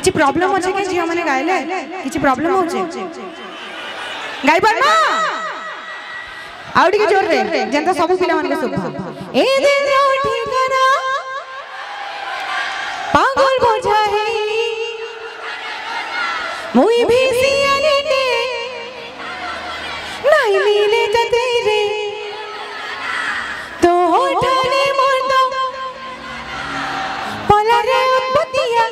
किछि प्रॉब्लम होचे के झियो माने गाइले किछि प्रॉब्लम होचे गाइ परमा आउडी के जोर रे जेंता सब पिला मन के सुभ ए दिन रो ठिकाना पागल बोझाई मुई भी सियाने नहीं मिले त तेरे तो होठने मोर दो पलारे उत्पत्तिया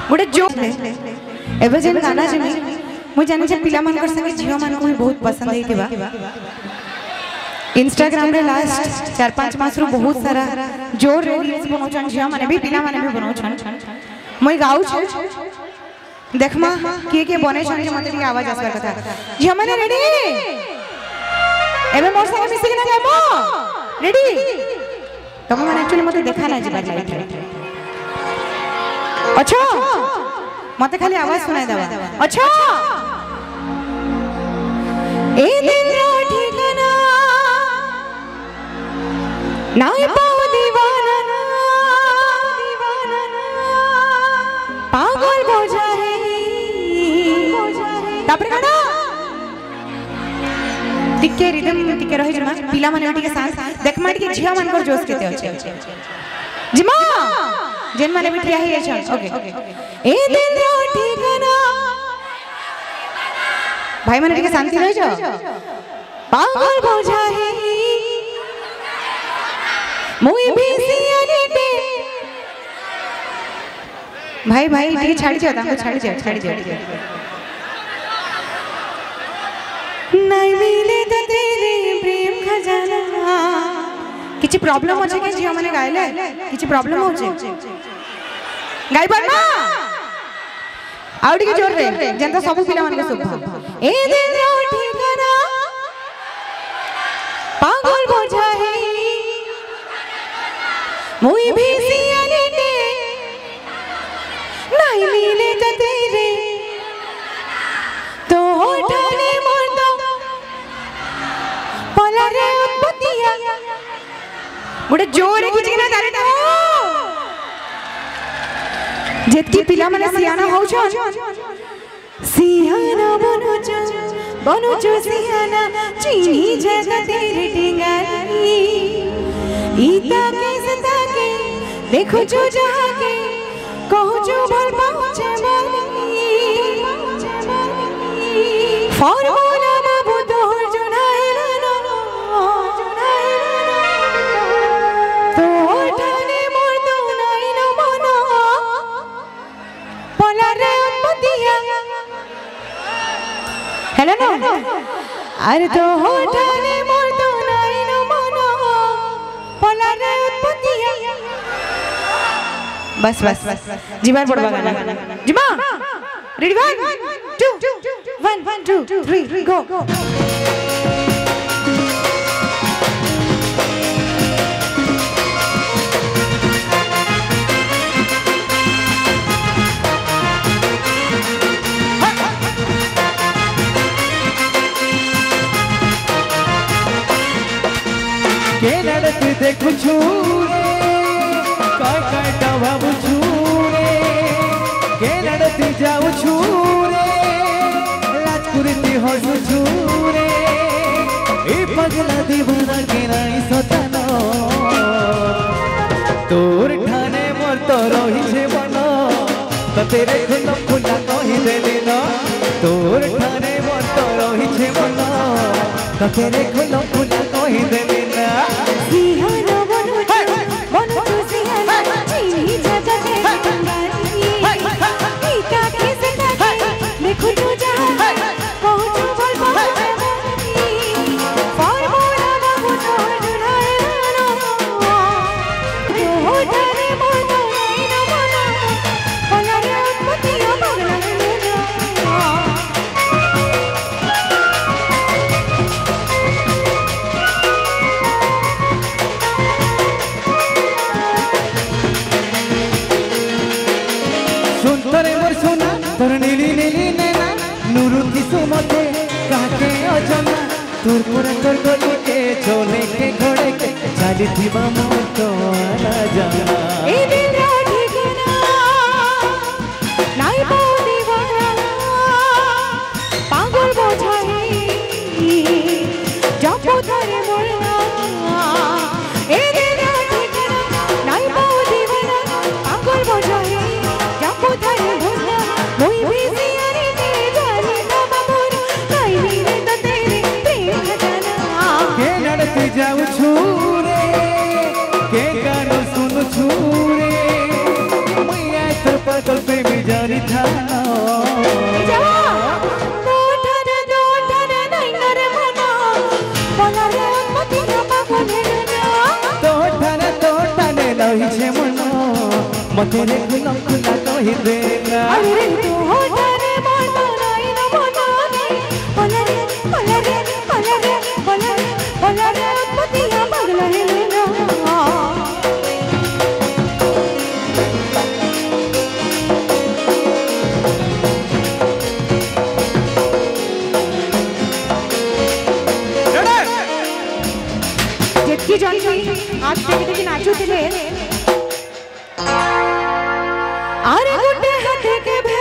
गोटे जो एबे जेन गाना जे मु जानि जे पिला मन कर संगे झियो मन को भी बहुत पसंद हेतिबा इंस्टाग्राम रे लास्ट 4-5 मास रो बहुत सारा जोर रील्स बनौछन झियो माने भी पिला माने भी बनौछन मई गाउ छ देखमा के बने छन जे मते की आवाज आसबार कथा झियो माने रेडी एबे मोर संगे मिसी ना गाबो रेडी तुम माने एक्चुअली मते देखा ना जिबा लाइट अच्छा मते खाली आवाज सुनाई देबा अच्छा ए दिन रो ठिकाना ना पाओ दीवाना पागल बोझा है तापर गाना टिके रिदम टिके रहि जमा पिला माने टिके सांस देख मा टिके झिया मन कर जोश केते अछि जिमा जेन माने बिटिया हे छ ओके ए दिन रो ठिकाना भाई माने टिके शांति रहि छ पागल बोझा है मुई भी सियाने पे भाई भाई टिके छाड़ी जा ताको छाड़ी जा नहीं मिले त तेरे प्रेम खजाना किछि प्रॉब्लम होचे के झियो माने गाइले किछि प्रॉब्लम होचे गाइ परमा आउडी के जोर रे जेंता सब पिला मन के सुभ ए दिन रो ठिकाना पागल बोझा है मुई भी सियाने नहीं मिले त तेरे तो होठने मोर दो पलारे उत्पत्तिया गोटे जोरे किछि ना तारे तो जेतकी पिला माने सियाना होछन सियाना बनुचो सियाना चीनी जगा तेरे टिंगारी ईता के सता के देखो जो जाके कहू जो भल पाउचे मानी फॉर्मूला बाबू तोहर जुनाइला तो ठाने मोर तो नाइ न मनो पलारे उत्पत्तिया हेलो ना अरे तो ठाने मोर तो नाइ न मनो पलारे उत्पत्तिया बस जीवार पड़वा गाना जिमा रेडी 1 2 3 गो के लड़ते देखु छूरे काय भाबु छूरे के लड़ते जाऊ छूरे लाजकुरती हसु छूरे ए पगला दीवाना के नाई सतानो तोर ठाने मोर तो रही छे बनो तो तेरे खुला खुला कहि देली न तोर ठाने मोर तो रही छे बनो तो तेरे खुला खुला कहि देली न सियाना बनुचो सियाना चीनी जगा तेरे टिंगारी ईता के सता के देखो जो जाके कहू जो भल पाउचे मानी फॉर्मूला बाबू तोहर जुनाइला तो होठने मोर तो नाइ न मनो पलारे उत्पत्तिया पगला तोर नीली नीली नैना नुरुति सुमते काके अजना तोर पूरा तोर गली के छोले के घोड़े के चाली थीबा मोर तो आना जाना ए दिन रो ठिकाना पागल प्रेमी जारी थाना तो ठाने रही मन मते रे खुला खुला कहि देना जेतकी जन आज देखि देखि नाचु थिले अरे गुटे हाथे के भे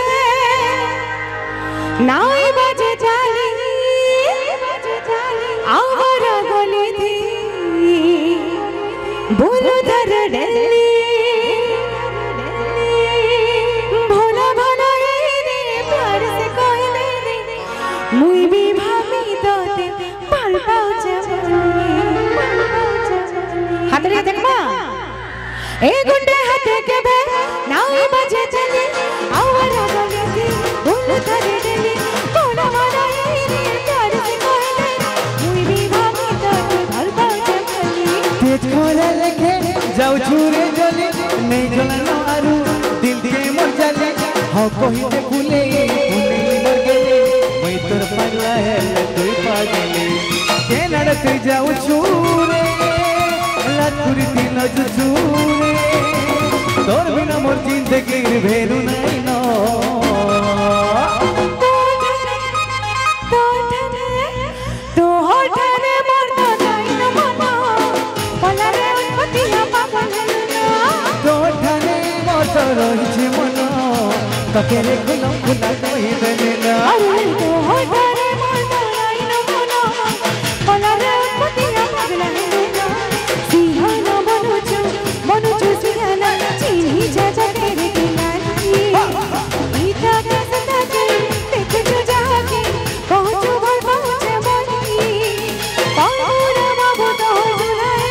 नाई बजे जाली आवर गली थी बोलो धर डली भोला भोला रे प्यार से कहले रे मुई भी भाभी तोते पाल पाउच हाथरे देखमा ए गुंडे हाथे के बे नाई बजे चली आवर गली थी बोल करे डली कोना वाला रे प्यार से कहले मुई भी भाभी तो घर पाउच तेज खोले लेके जाऊ छुरे जली नहीं जलन आरू दिल के मर जाले हो कहि दे भूले मर गेले मैं तोर पागला है तू पागले के नड़ते जाऊ छुरे लातुरी दिल जुछुरे तोर बिना मोर जिंदगी भेरू नहीं न तो होठने मोर तो नहीं न मना बोला रे पतिया पागल तो ठाने मोर तो रही छे मन तकेरे खुला खुला कहि देना अरे तो होठने मोर तो नहीं न मना बोला रे पतिया पागल सिंहाना बनुचु सिंहाना चीनी जा तेरे किनारी इता कैसे ताके देख जो जाके पहुंचो भर पहुंचे बनी पाऊरा बाबू तो जुलाए